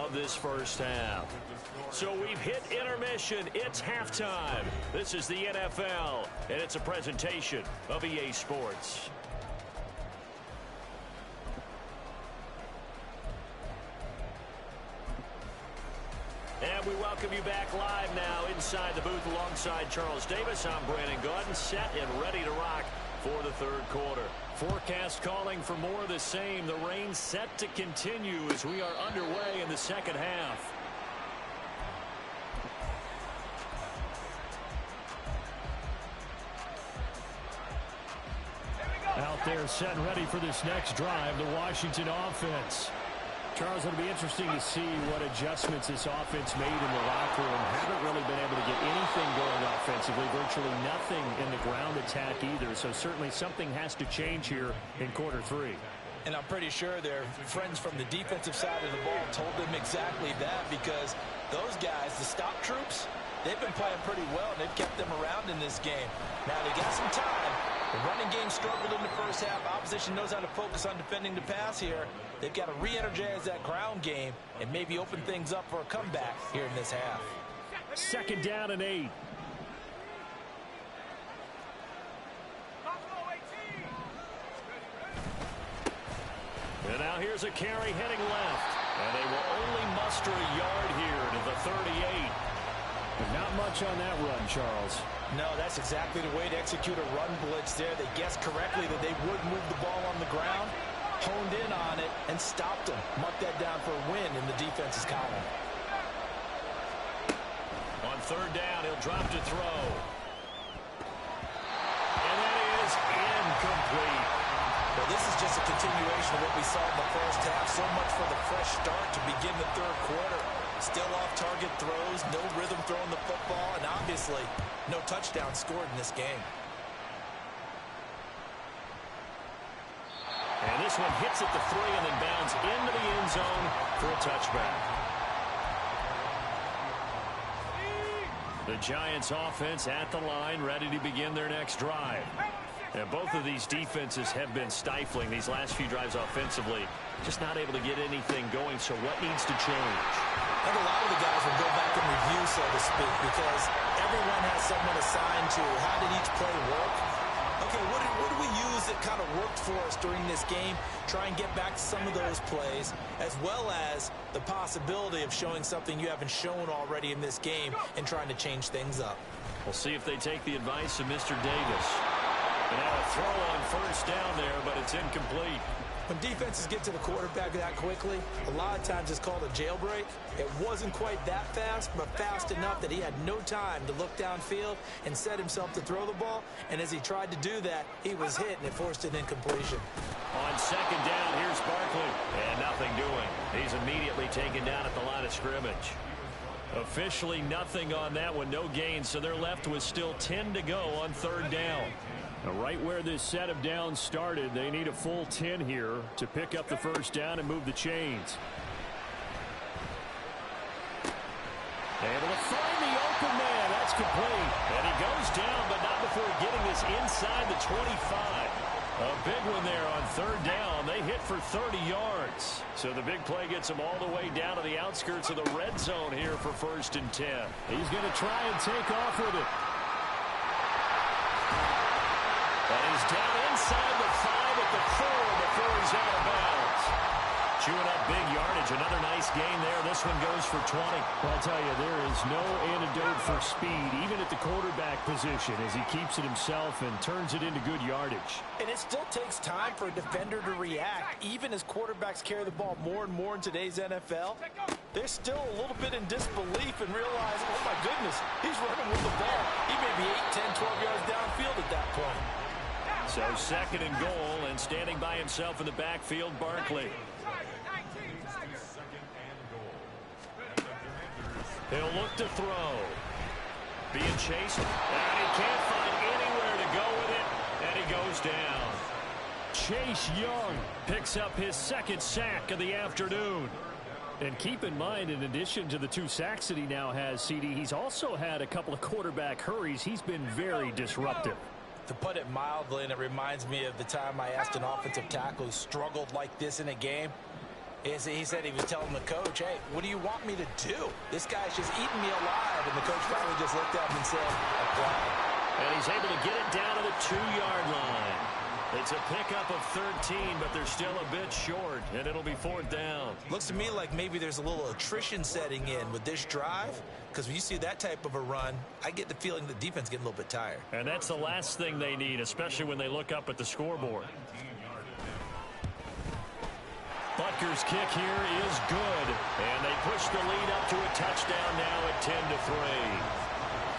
of this first half. So we've hit intermission. It's halftime. This is the NFL, and it's a presentation of EA Sports. And we welcome you back live now inside the booth alongside Charles Davis. I'm Brandon Gaudin, set and ready to rock for the third quarter. Forecast calling for more of the same. The rain set to continue as we are underway in the second half. Out there set and ready for this next drive, the Washington offense. Charles, it'll be interesting to see what adjustments this offense made in the locker room. Haven't really been able to get anything going offensively, virtually nothing in the ground attack either. So certainly something has to change here in quarter three. And I'm pretty sure their friends from the defensive side of the ball told them exactly that, because those guys, the stop troops, they've been playing pretty well, and they've kept them around in this game. Now they got some time. The running game struggled in the first half. Opposition knows how to focus on defending the pass here. They've got to re-energize that ground game and maybe open things up for a comeback here in this half. Second down and 8. And now here's a carry heading left. And they will only muster a yard here to the 38. Not much on that run, Charles. No, that's exactly the way to execute a run blitz there. They guessed correctly that they would move the ball on the ground, honed in on it, and stopped them. Mark that down for a win in the defense's column. On third down, he'll drop to throw. And that is incomplete. Well, this is just a continuation of what we saw in the first half. So much for the fresh start to begin the third quarter. Still off-target throws, no rhythm throwing the football, and obviously no touchdown scored in this game. And this one hits at the 3 and then bounds into the end zone for a touchback. The Giants offense at the line, ready to begin their next drive. And both of these defenses have been stifling these last few drives offensively. Just not able to get anything going, so what needs to change? I think a lot of the guys will go back and review, so to speak, because everyone has someone assigned to how did each play work. Okay, what do we use that kind of worked for us during this game? Try and get back to some of those plays, as well as the possibility of showing something you haven't shown already in this game and trying to change things up. We'll see if they take the advice of Mr. Davis. And now a throw on first down there, but it's incomplete. When defenses get to the quarterback that quickly, a lot of times it's called a jailbreak. It wasn't quite that fast, but fast enough that he had no time to look downfield and set himself to throw the ball. And as he tried to do that, he was hit, and it forced an incompletion. On second down, here's Barkley. And nothing doing. He's immediately taken down at the line of scrimmage. Officially nothing on that one, no gain, so they're left with still 10 to go on third down. Now, right where this set of downs started, they need a full 10 here to pick up the first down and move the chains. Able to find the open man. That's complete. And he goes down, but not before getting this inside the 25. A big one there on third down. They hit for 30 yards. So the big play gets him all the way down to the outskirts of the red zone here for first and 10. He's going to try and take off with it. And he's down inside the 5 at the 4 before he's out of bounds. Chewing up big yardage. Another nice gain there. This one goes for 20. Well, I'll tell you, there is no antidote for speed, even at the quarterback position, as he keeps it himself and turns it into good yardage. And it still takes time for a defender to react. Even as quarterbacks carry the ball more and more in today's NFL, they're still a little bit in disbelief and realize, oh, my goodness, he's running with the ball. He may be 8, 10, 12 yards downfield at that point. So second and goal, and standing by himself in the backfield, Barkley. He'll look to throw. Being chased, and he can't find anywhere to go with it, and he goes down. Chase Young picks up his second sack of the afternoon. And keep in mind, in addition to the 2 sacks that he now has, CD, he's also had a couple of quarterback hurries. He's been very disruptive. To put it mildly, and it reminds me of the time I asked an offensive tackle who struggled like this in a game, He said he was telling the coach, hey, what do you want me to do? This guy's just eating me alive. And the coach finally just looked at him and said, apply. And he's able to get it down to the 2-yard line. It's a pickup of 13, but they're still a bit short, and it'll be 4th down. Looks to me like maybe there's a little attrition setting in with this drive, because when you see that type of a run, I get the feeling the defense getting a little bit tired. And that's the last thing they need, especially when they look up at the scoreboard. Butker's kick here is good, and they push the lead up to a touchdown now at 10-3.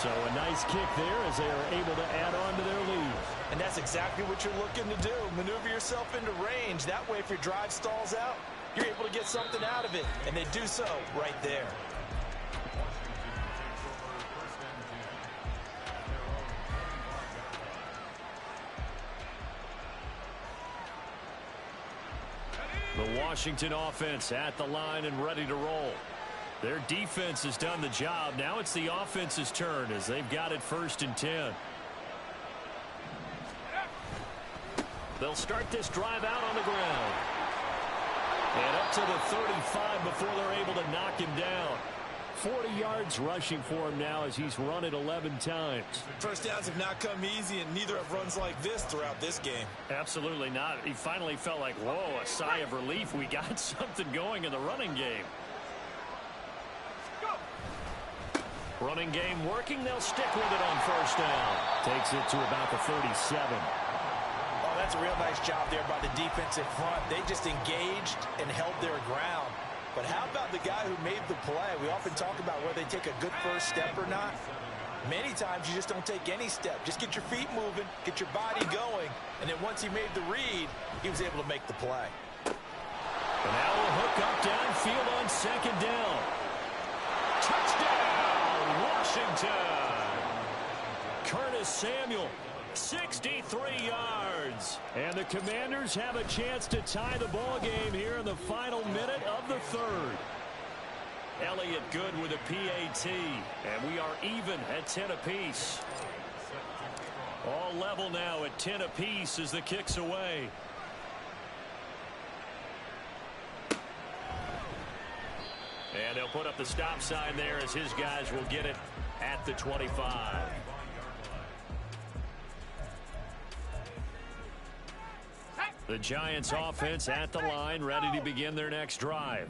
So a nice kick there as they are able to add on to their lead. And that's exactly what you're looking to do. Maneuver yourself into range. That way, if your drive stalls out, you're able to get something out of it. And they do so right there. The Washington offense at the line and ready to roll. Their defense has done the job. Now it's the offense's turn as they've got it 1st and 10. They'll start this drive out on the ground. And up to the 35 before they're able to knock him down. 40 yards rushing for him now as he's run it 11 times. First downs have not come easy, and neither have runs like this throughout this game. Absolutely not. He finally felt like, whoa, a sigh of relief. We got something going in the running game. Running game working. They'll stick with it on 1st down. Takes it to about the 37. Oh, that's a real nice job there by the defensive front. They just engaged and held their ground. But how about the guy who made the play? We often talk about whether they take a good first step or not. Many times you just don't take any step. Just get your feet moving, get your body going, and then once he made the read, he was able to make the play. And now a hook up downfield on 2nd down. Touchdown! Washington. Curtis Samuel, 63 yards. And the Commanders have a chance to tie the ball game here in the final minute of the 3rd. Elliott good with a PAT. And we are even at 10 apiece. All level now at 10 apiece as the kick's away. And they'll put up the stop sign there as his guys will get it at the 25. The Giants offense at the line, ready to begin their next drive.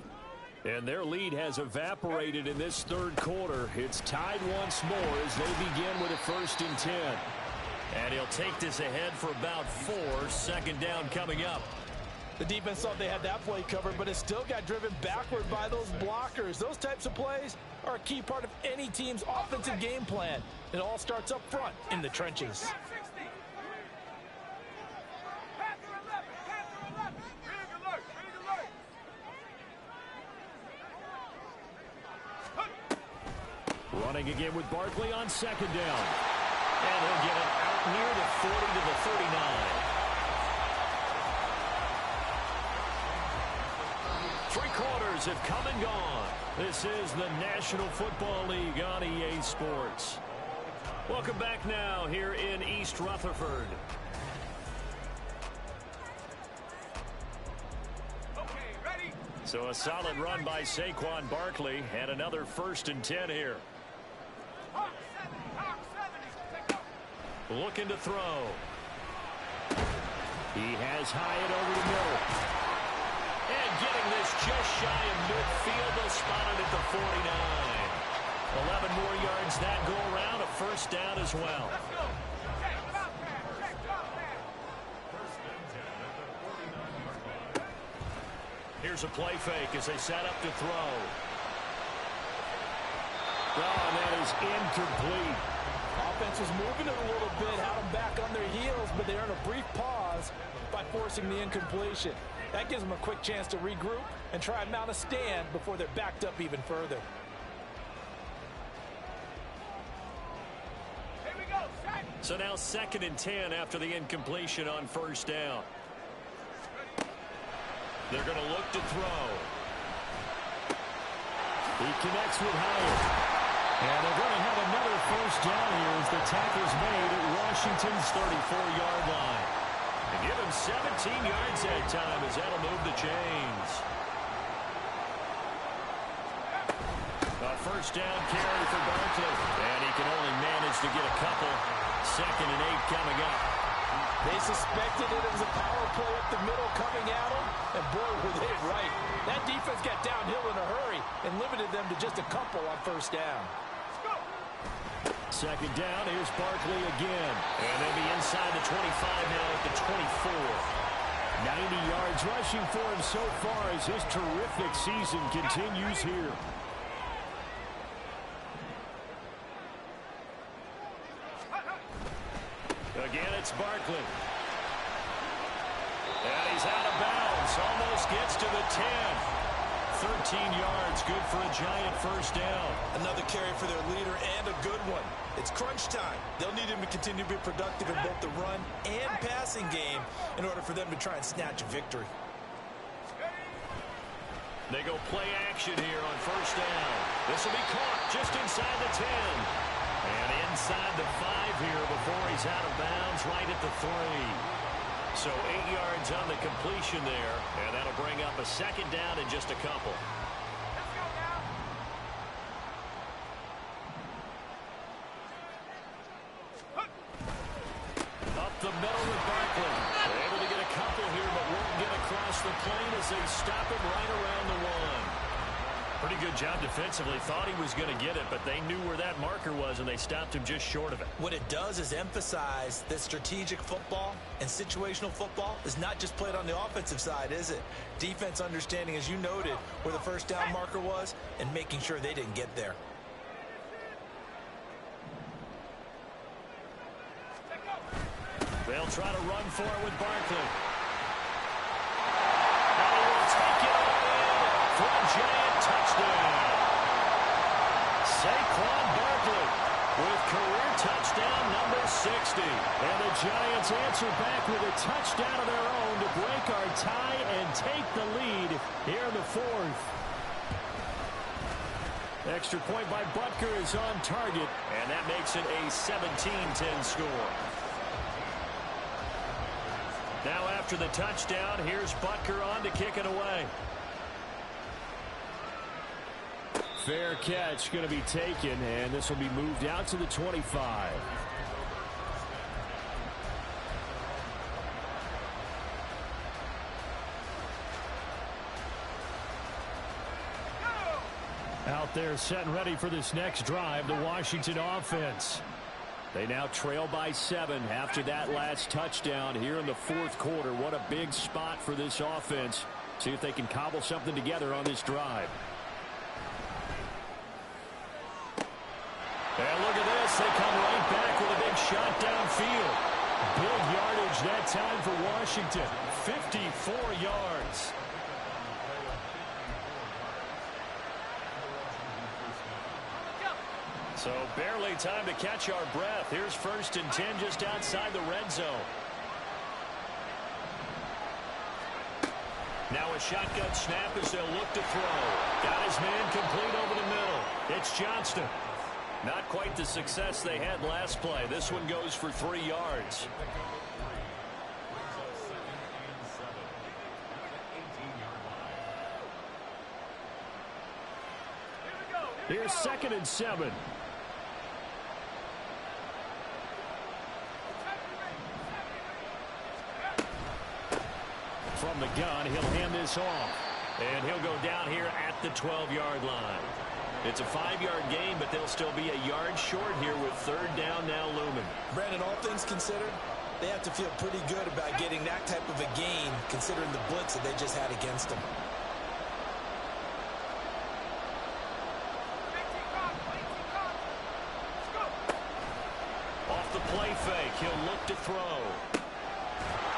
And their lead has evaporated in this 3rd quarter. It's tied once more as they begin with a 1st and 10. And he'll take this ahead for about 4. 2nd down coming up. The defense thought they had that play covered, but it still got driven backward by those blockers. Those types of plays are a key part of any team's offensive game plan. It all starts up front in the trenches. Running again with Barkley on 2nd down. And he'll get it out near the 40 to the 39. 3 quarters have come and gone. This is the National Football League on EA Sports. Welcome back now here in East Rutherford. Okay, ready? So a solid run by Saquon Barkley and another 1st and 10 here. Looking to throw. He has Hyatt over the middle. And getting this just shy of midfield. They'll spot it at the 49. 11 more yards that go around. A 1st down as well. Let's go. Check, drop that. Check, drop that. Here's a play fake as they set up to throw. Oh, and that is incomplete. Offense was moving it a little bit, had them back on their heels, but they earned a brief pause by forcing the incompletion. That gives them a quick chance to regroup and try and mount a stand before they're backed up even further. Here we go. Set. So now 2nd and 10 after the incompletion on 1st down. They're going to look to throw. He connects with Hyatt. And they're going to have another 1st down here as the tackle's made at Washington's 34-yard line. And give him 17 yards that time as that'll move the chains. first down carry for Barkley. And he can only manage to get a couple. 2nd and 8 coming up. They suspected it was a power play up the middle coming at them, and boy, were they right. That defense got downhill in a hurry and limited them to just a couple on first down. 2nd down, here's Barkley again. And they'll be inside the 25 now at the 24. 90 yards rushing for him so far as his terrific season continues here. Again, it's Barkley. And he's out of bounds. Almost gets to the 10. 13 yards, good for a giant first down. Another carry for their leader and a good one. It's crunch time. They'll need him to continue to be productive in both the run and passing game in order for them to try and snatch a victory. They go play action here on first down. This will be caught just inside the 10. And inside the 5 here before he's out of bounds right at the 3. So 8 yards on the completion there. And that'll bring up a 2nd down in just a couple. Let's go now. Up the middle with Barkley. They're able to get a couple here, but won't get across the plane as they stop him right around the 1. Pretty good job defensively. Thought he was going to get it, but they knew where that marker was, and they stopped him just short of it. What it does is emphasize that strategic football and situational football is not just played on the offensive side, is it? Defense understanding, as you noted, where the first down marker was and making sure they didn't get there. They'll try to run for it with Barkley. And he will take it all in for a giant touchdown. Saquon Barkley with career touchdown number 60. And the Giants answer back with a touchdown of their own to break our tie and take the lead here in the 4th. Extra point by Butker is on target, and that makes it a 17-10 score. Now after the touchdown, here's Butker on to kick it away. Fair catch going to be taken, and this will be moved out to the 25. Out there set and ready for this next drive, the Washington offense. They now trail by 7 after that last touchdown here in the 4th quarter. What a big spot for this offense. See if they can cobble something together on this drive. And look at this. They come right back with a big shot downfield. Big yardage that time for Washington. 54 yards. So barely time to catch our breath. Here's 1st and 10 just outside the red zone. Now a shotgun snap as they'll look to throw. Got his man complete over the middle. It's Johnston. Not quite the success they had last play. This one goes for 3 yards. Here's 2nd and 7. From the gun, he'll hand this off. And he'll go down here at the 12-yard line. It's a 5-yard gain, but they'll still be a yard short here with 3rd down now looming. Brandon, all things considered, they have to feel pretty good about getting that type of a gain considering the blitz that they just had against them. Off the play fake, he'll look to throw.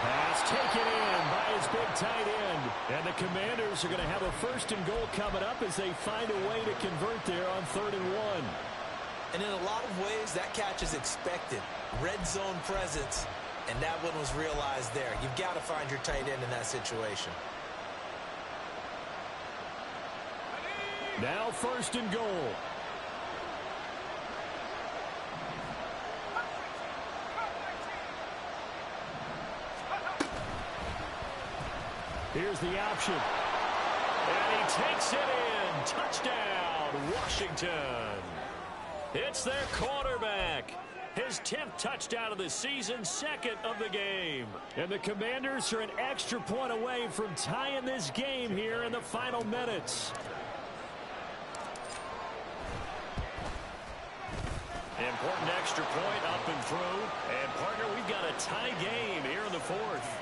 Pass taken in by his big tight end. And the Commanders are going to have a 1st and goal coming up as they find a way to convert there on 3rd and 1. And in a lot of ways, that catch is expected. Red zone presence, and that one was realized there. You've got to find your tight end in that situation. Now 1st and goal. Here's the option. And he takes it in. Touchdown, Washington. It's their quarterback. His 10th touchdown of the season, second of the game. And the Commanders are an extra point away from tying this game here in the final minutes. Important extra point up and through. And, partner, we've got a tie game here in the fourth.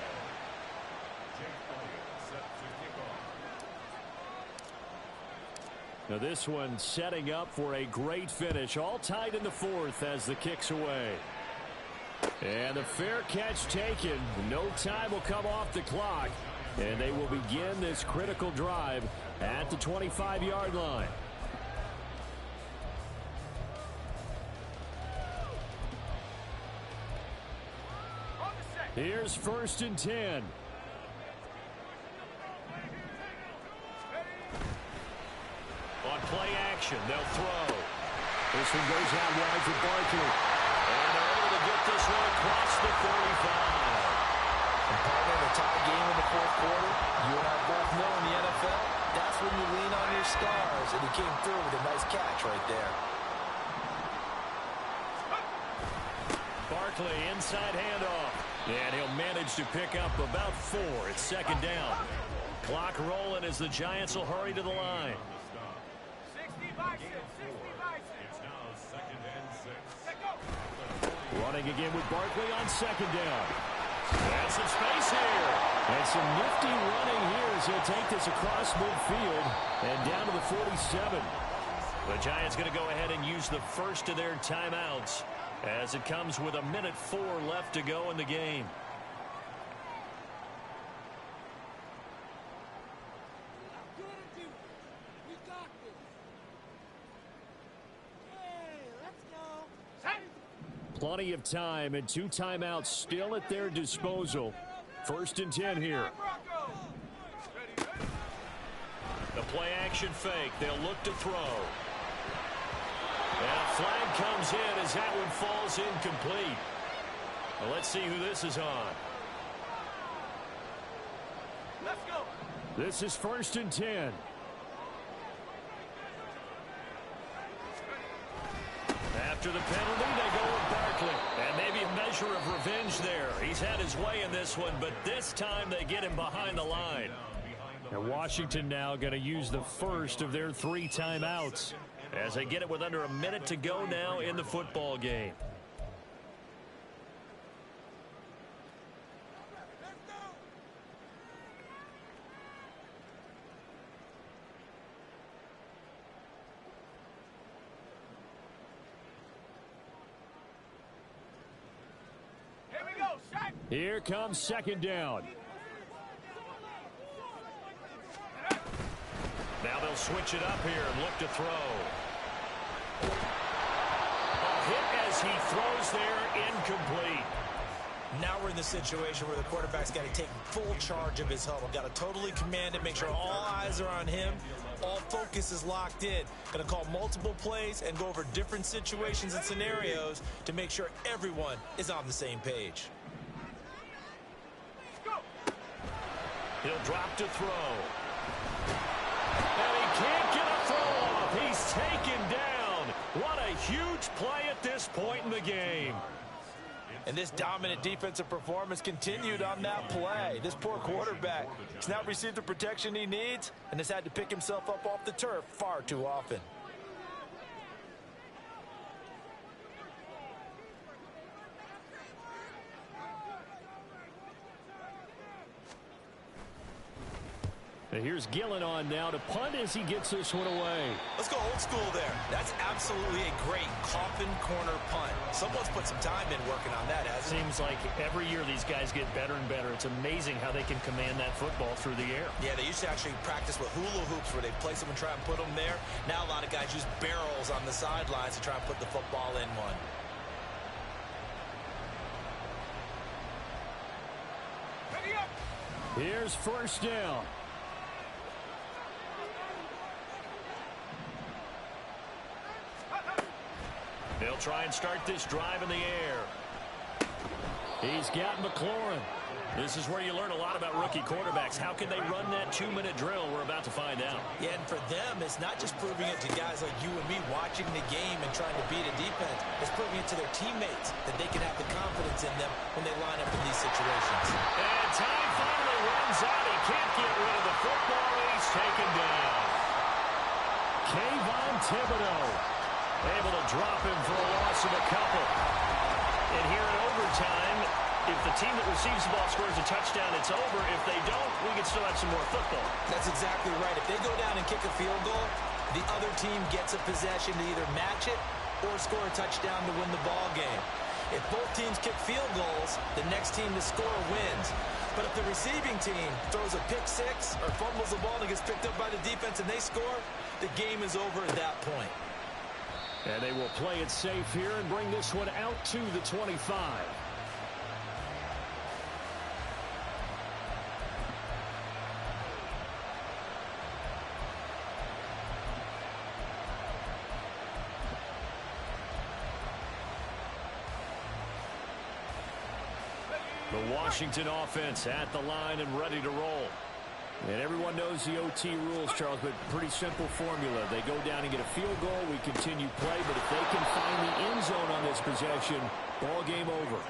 Now this one setting up for a great finish. All tied in the fourth as the kick's away. And the fair catch taken. No time will come off the clock. And they will begin this critical drive at the 25-yard line. Here's 1st and 10. On play action, they'll throw. This one goes out wide for Barkley. And they're able to get this one across the 35. And partner, the tie game in the fourth quarter, you and I both know in the NFL, that's when you lean on your stars. And he came through with a nice catch right there. Barkley, inside handoff. And he'll manage to pick up about 4. It's 2nd down. Clock rolling as the Giants will hurry to the line. Running again with Barkley on 2nd down. And some space here. And some nifty running here as he'll take this across midfield and down to the 47. The Giants going to go ahead and use the first of their timeouts as it comes with 1:04 left to go in the game. Plenty of time and 2 timeouts still at their disposal. 1st and 10 here. The play action fake. They'll look to throw. And a flag comes in as that one falls incomplete. Well, let's see who this is on. Let's go. This is 1st and 10. After the penalty, they go with Barkley. And maybe a measure of revenge there. He's had his way in this one, but this time they get him behind the line. And Washington now going to use the first of their 3 timeouts as they get it with under 1 minute to go now in the football game. Here comes 2nd down. Now they'll switch it up here and look to throw. A hit as he throws there, incomplete. Now we're in the situation where the quarterback's got to take full charge of his huddle. Got to totally command it, make sure all eyes are on him. All focus is locked in. Going to call multiple plays and go over different situations and scenarios to make sure everyone is on the same page. He'll drop to throw. And he can't get a throw off. He's taken down. What a huge play at this point in the game. And this dominant defensive performance continued on that play. This poor quarterback has not received the protection he needs and has had to pick himself up off the turf far too often. And here's Gillen on now to punt as he gets this one away. Let's go old school there. That's absolutely a great coffin corner punt. Someone's put some time in working on that, hasn't it? Seems like every year these guys get better and better. It's amazing how they can command that football through the air. Yeah, they used to actually practice with hula hoops where they place them and try and put them there. Now a lot of guys use barrels on the sidelines to try and put the football in one. Here's 1st down. They'll try and start this drive in the air. He's got McLaurin. This is where you learn a lot about rookie quarterbacks. How can they run that 2-minute drill? We're about to find out. Yeah, and for them, it's not just proving it to guys like you and me watching the game and trying to beat a defense. It's proving it to their teammates that they can have the confidence in them when they line up in these situations. And time finally runs out. He can't get rid of the football. He's taken down. Kayvon Thibodeau able to drop him for a loss of a couple. And here in overtime, if the team that receives the ball scores a touchdown, it's over. If they don't, we can still have some more football. That's exactly right. If they go down and kick a field goal, the other team gets a possession to either match it or score a touchdown to win the ball game. If both teams kick field goals, the next team to score wins. But if the receiving team throws a pick six or fumbles the ball and it gets picked up by the defense and they score, the game is over at that point. And they will play it safe here and bring this one out to the 25. The Washington offense at the line and ready to roll. And everyone knows the OT rules, Charles, but pretty simple formula. They go down and get a field goal, we continue play, but if they can find the end zone on this possession, ball game over.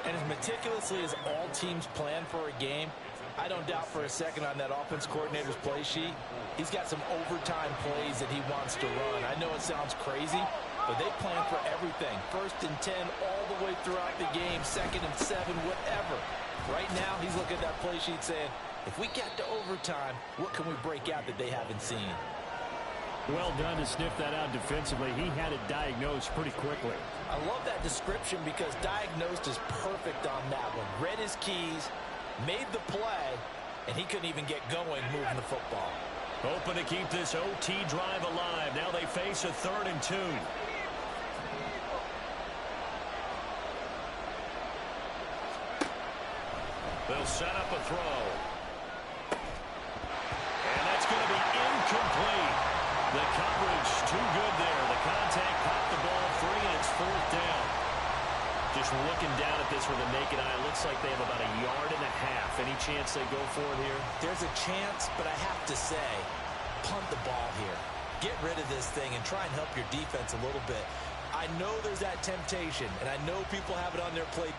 And as meticulously as all teams plan for a game, I don't doubt for a second on that offense coordinator's play sheet, he's got some overtime plays that he wants to run. I know it sounds crazy, but they plan for everything. 1st and 10 all the way throughout the game, 2nd and 7, whatever. Right now, he's looking at that play sheet saying, if we get to overtime, what can we break out that they haven't seen? Well done to sniff that out defensively. He had it diagnosed pretty quickly. I love that description because diagnosed is perfect on that one. Read his keys, made the play, and he couldn't even get going moving the football. Hoping to keep this OT drive alive. Now they face a 3rd and 2. They'll set up a throw. And that's going to be incomplete. The coverage too good there. The contact popped the ball free, and it's 4th down. Just looking down at this with a naked eye, it looks like they have about 1.5 yards. Any chance they go for it here? There's a chance, but I have to say, punt the ball here. Get rid of this thing and try and help your defense a little bit. I know there's that temptation, and I know people have it on their plate.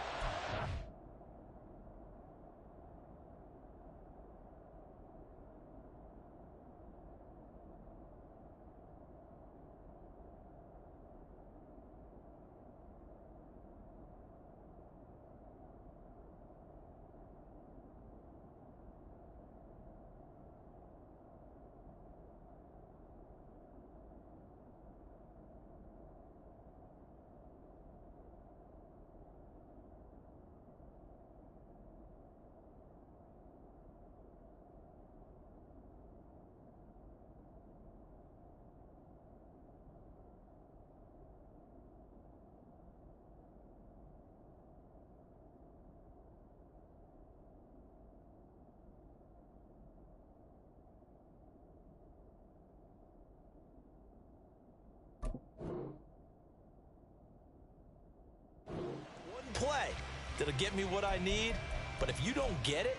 Play that'll get me what I need, but if you don't get it,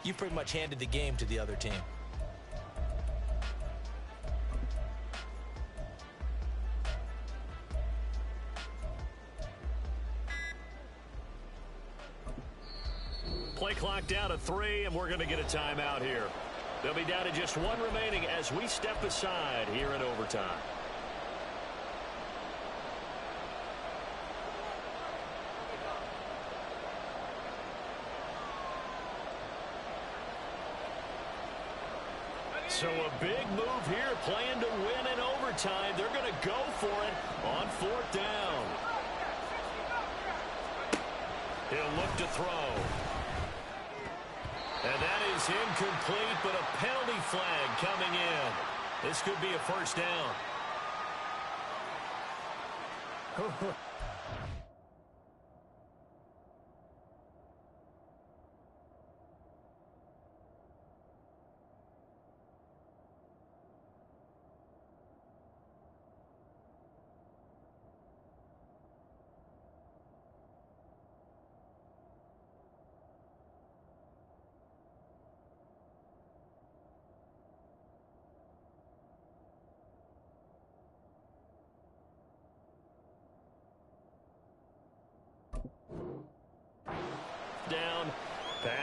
you pretty much handed the game to the other team. Play clock down to 3, and we're going to get a timeout here. They'll be down to just 1 remaining as we step aside here in overtime. So a big move here, playing to win in overtime. They're going to go for it on 4th down. He'll look to throw. And that is incomplete, but a penalty flag coming in. This could be a 1st down.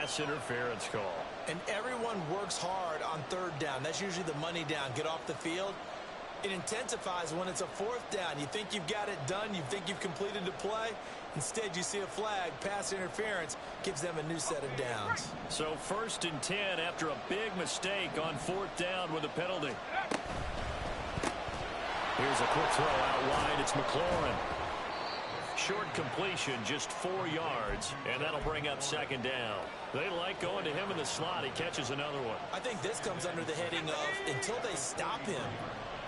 pass interference call. And everyone works hard on third down. That's usually the money down. Get off the field. It intensifies when it's a fourth down. You think you've got it done. You think you've completed the play. Instead, you see a flag. Pass interference gives them a new set of downs. So 1st and 10 after a big mistake on 4th down with a penalty. Here's a quick throw out wide. It's McLaurin. Short completion, just 4 yards, and that'll bring up 2nd down. They like going to him in the slot. He catches another one. I think this comes under the heading of until they stop him,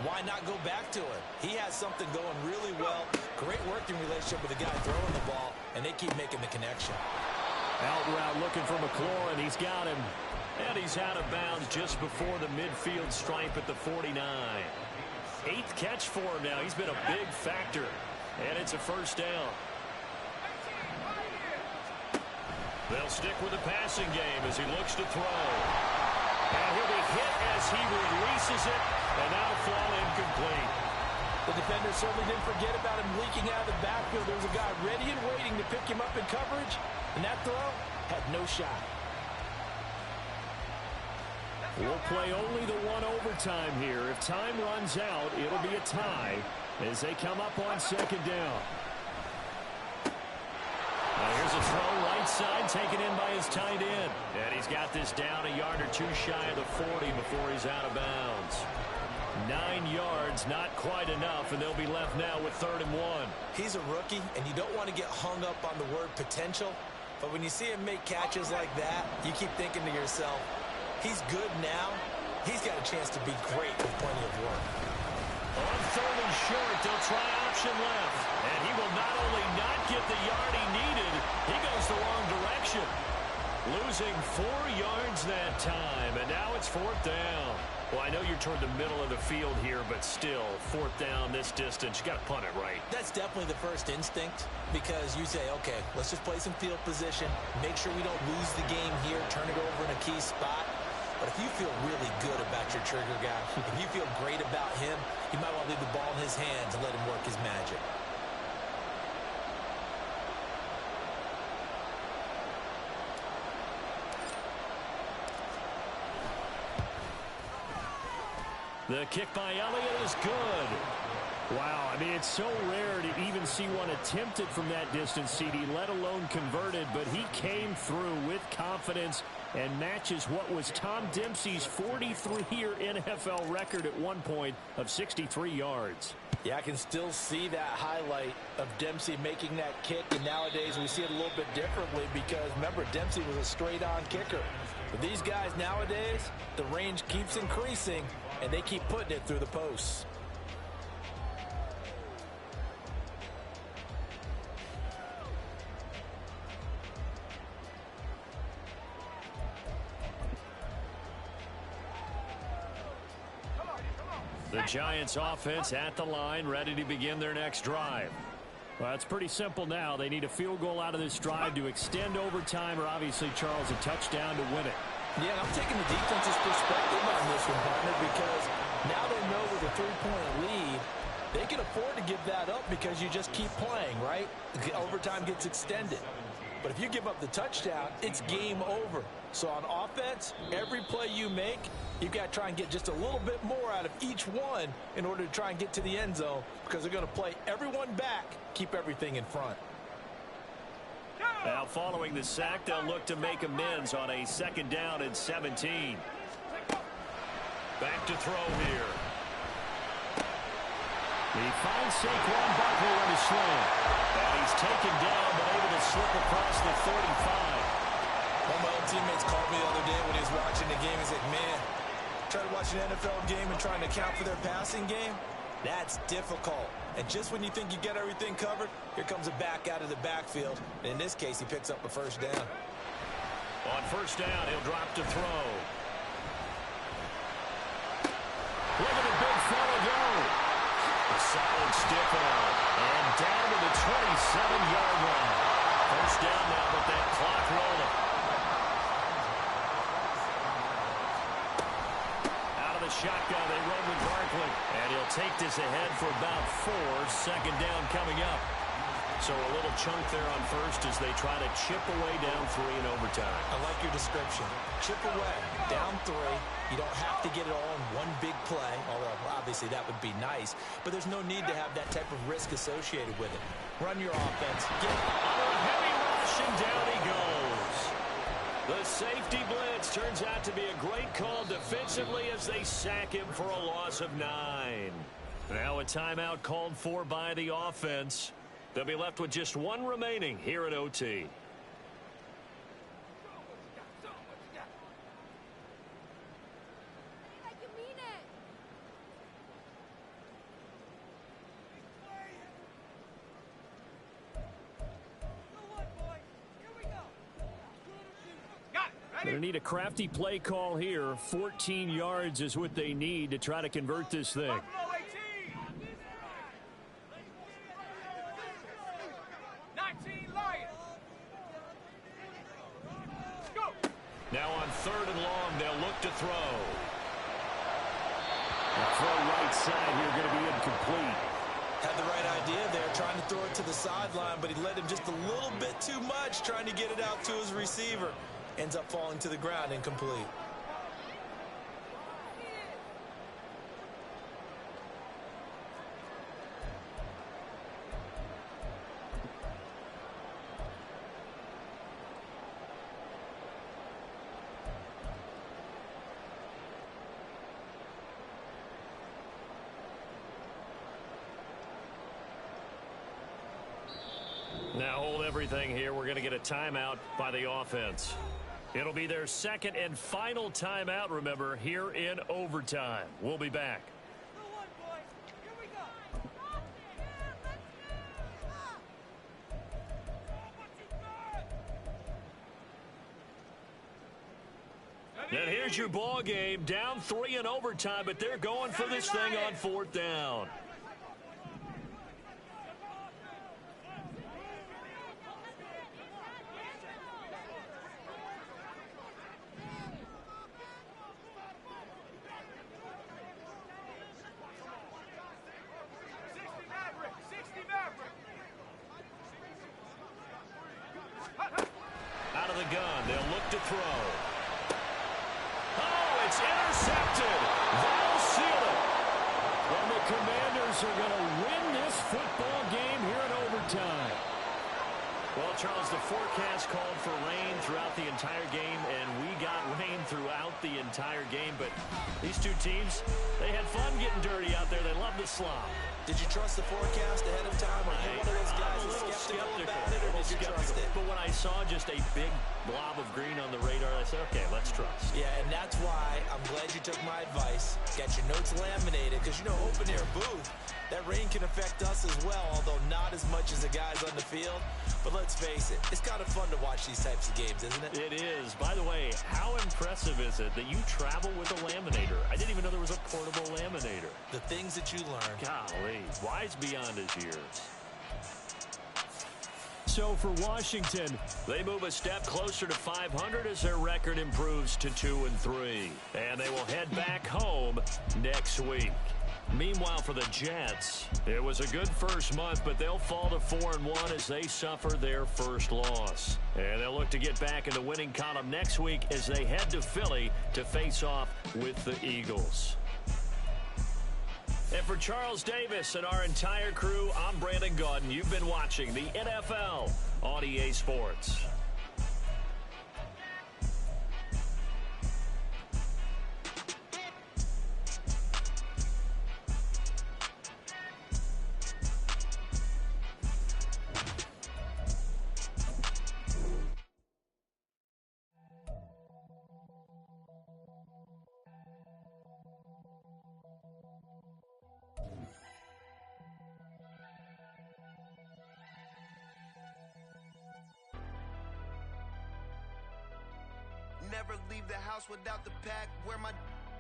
why not go back to it? He has something going really well. Great working relationship with the guy throwing the ball, and they keep making the connection. Out route looking for McLaurin. He's got him. And he's out of bounds just before the midfield stripe at the 49. 8th catch for him now. He's been a big factor. And it's a 1st down. They'll stick with the passing game as he looks to throw. And he'll be hit as he releases it, and that'll fall incomplete. The defender certainly didn't forget about him leaking out of the backfield. There was a guy ready and waiting to pick him up in coverage, and that throw had no shot. We'll play only the one overtime here. If time runs out, it'll be a tie as they come up on 2nd down. Now here's a throw right side taken in by his tight end. And he's got this down a yard or two shy of the 40 before he's out of bounds. 9 yards, not quite enough, and they'll be left now with 3rd and 1. He's a rookie, and you don't want to get hung up on the word potential. But when you see him make catches like that, you keep thinking to yourself, he's good now. He's got a chance to be great with plenty of work. On 3rd and short, they'll try option left. And he will not only not get the yard he needed, he goes the wrong direction. Losing 4 yards that time, and now it's 4th down. Well, I know you're toward the middle of the field here, but still, 4th down this distance, you got to punt it right. That's definitely the first instinct because you say, okay, let's just play some field position, make sure we don't lose the game here, turn it over in a key spot. But if you feel really good about your trigger guy, if you feel great about him, you might want to leave the ball in his hands and let him work his magic. The kick by Elliott is good. Wow, I mean, it's so rare to even see one attempted from that distance, CD, let alone converted, but he came through with confidence and matches what was Tom Dempsey's 43-year NFL record at one point of 63 yards. Yeah, I can still see that highlight of Dempsey making that kick, and nowadays we see it a little bit differently because, remember, Dempsey was a straight-on kicker. But these guys nowadays, the range keeps increasing, and they keep putting it through the posts. The Giants offense at the line, ready to begin their next drive. Well, it's pretty simple now. They need a field goal out of this drive to extend overtime or obviously, Charles, a touchdown to win it. Yeah, I'm taking the defense's perspective on this one, partner, because now they know with a 3-point lead, they can afford to give that up because you just keep playing, right? Overtime gets extended. But if you give up the touchdown, it's game over. So on offense, every play you make, you've got to try and get just a little bit more out of each one in order to try and get to the end zone because they're going to play everyone back, keep everything in front. Now following the sack, they'll look to make amends on a 2nd down and 17. Back to throw here. He finds Saquon Barkley on his slant. And he's taken down but able to slip across the 35. One of my old teammates called me the other day when he was watching the game. He's like, man, trying to watch an NFL game and trying to account for their passing game, that's difficult. And just when you think you get everything covered, here comes a back out of the backfield. And in this case, he picks up a 1st down. On 1st down, he'll drop to throw. Look at the big fella go. A solid stiff arm. And down to the 27-yard line. 1st down now with that clock rolling. Out of the shotgun, they run with Barkley. And he'll take this ahead for about 4. 2nd down coming up. So a little chunk there on first as they try to chip away down 3 in overtime. I like your description. Chip away, down 3. You don't have to get it all in one big play, although obviously that would be nice. But there's no need to have that type of risk associated with it. Run your offense. Get under a heavy rush, and down he goes. The safety blitz turns out to be a great call defensively as they sack him for a loss of 9. Now a timeout called for by the offense. They'll be left with just 1 remaining here at OT. They need a crafty play call here. 14 yards is what they need to try to convert this thing. Now on 3rd and long, they'll look to throw. The throw right side here going to be incomplete. Had the right idea there, trying to throw it to the sideline, but he led him just a little bit too much, trying to get it out to his receiver. Ends up falling to the ground, incomplete. Now hold everything here. We're going to get a timeout by the offense. It'll be their second and final timeout, remember, here in overtime. We'll be back. And here's your ball game. Down 3 in overtime, but they're going for this thing on 4th down. Out of the gun, they'll look to throw. Oh, it's intercepted. They'll seal it. And the Commanders are going to win this football game here in overtime. Well, Charles, the forecast called for rain throughout the entire game, and we got rain throughout the entire game. But these two teams, they had fun getting dirty out there. They love the slop. Did you trust the forecast ahead of time? Are you one of those guys that's skeptical about it, or did you trust it? But when I saw just a big blob of green on the radar, I said, okay, let's trust. Yeah, and that's why I'm glad you took my advice. Get your notes laminated, because, you know, open air booth, that rain can affect us as well, although not as much as the guys on the field. But let's face it, it's kind of fun to watch these types of games, isn't it? It is. By the way, how impressive is it that you travel with a laminator? I didn't even know there was a portable laminator. The things that you learn. Golly, wise beyond his years. So for Washington, they move a step closer to 500 as their record improves to 2-3. And they will head back home next week. Meanwhile, for the Jets, it was a good first month, but they'll fall to 4-1 as they suffer their first loss. And they'll look to get back in the winning column next week as they head to Philly to face off with the Eagles. And for Charles Davis and our entire crew, I'm Brandon Gaudin. You've been watching the NFL on EA Sports. Never leave the house without the pack. Where my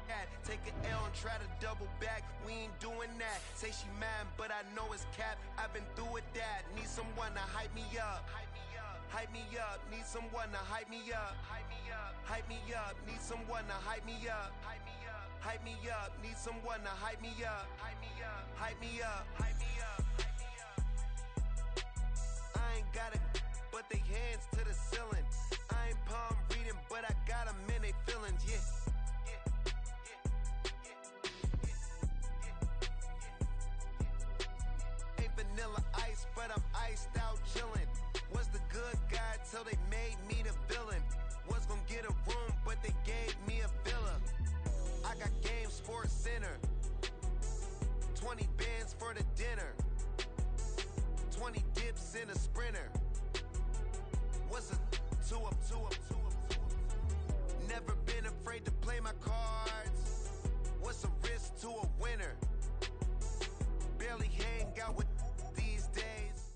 at? Take an L and try to double back. We ain't doing that. Say she mad, but I know it's cap. I've been through with that. Need someone to hype me up. Hype me up. Hype me up. Need someone to hype me up. Hype me up. Hype me up. Need someone to hype me up. Hype me up. Hype me up. Need someone to hype me up. Hype me up. Hype me up. Hype me up. Hype me up. but I got them in they feelings, yeah. Ain't vanilla ice, but I'm iced out chillin'. Was the good guy till they made me the villain. Was gonna get a room, but they gave me a villa. I got Game Sports Center. 20 bands for the dinner. 20 dips in a sprinter. What's a two up? Never been afraid to play my cards. What's a risk to a winner? Barely hang out with these days.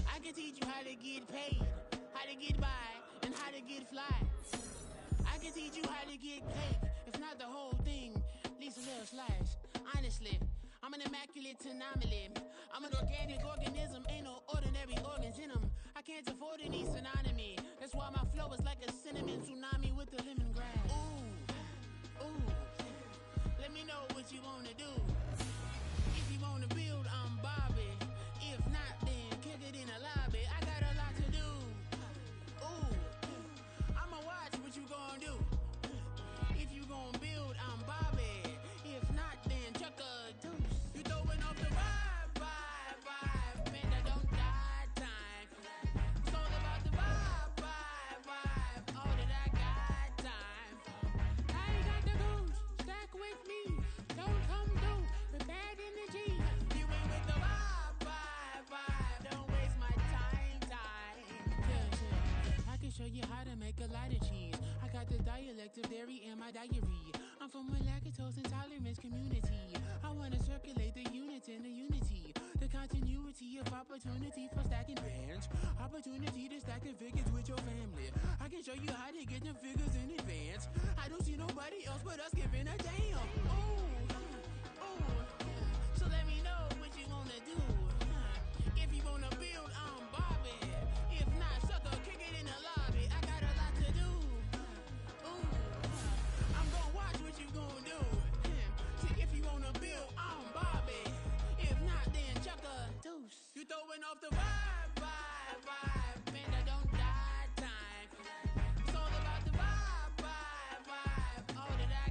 I can teach you how to get paid, how to get by, and how to get fly. I can teach you how to get cake, if not the whole thing, at least a little slice. Honestly, I'm an immaculate anomaly. I'm an organic organism, ain't no ordinary organs in them. I can't afford any synonymy. That's why my flow is like a cinnamon tsunami with the lemongrass. Ooh, let me know what you wanna do. If you wanna build, I'm Bobby. If not, then kick it in the lobby. I got a lot to do. Ooh, I'ma watch what you gon' do. If you gon' build, I'm Bobby. If not, then chuck a deuce. You throwing off the vibe. Man, I don't die time. It's all about the vibe. All that I got time. I ain't got the goose. Stack with me. Don't come through with bad energy. You ain't with the vibe. Don't waste my time. Yeah. I can show you how to make a lot of cheese. I got the dialect of dairy in my diary. I'm from a lactose intolerance community. I wanna circulate the units in the unity. The continuity of opportunity for stacking bands. Opportunity to stack the figures with your family. I can show you how to get the figures in advance. I don't see nobody else but us giving a damn. Ooh.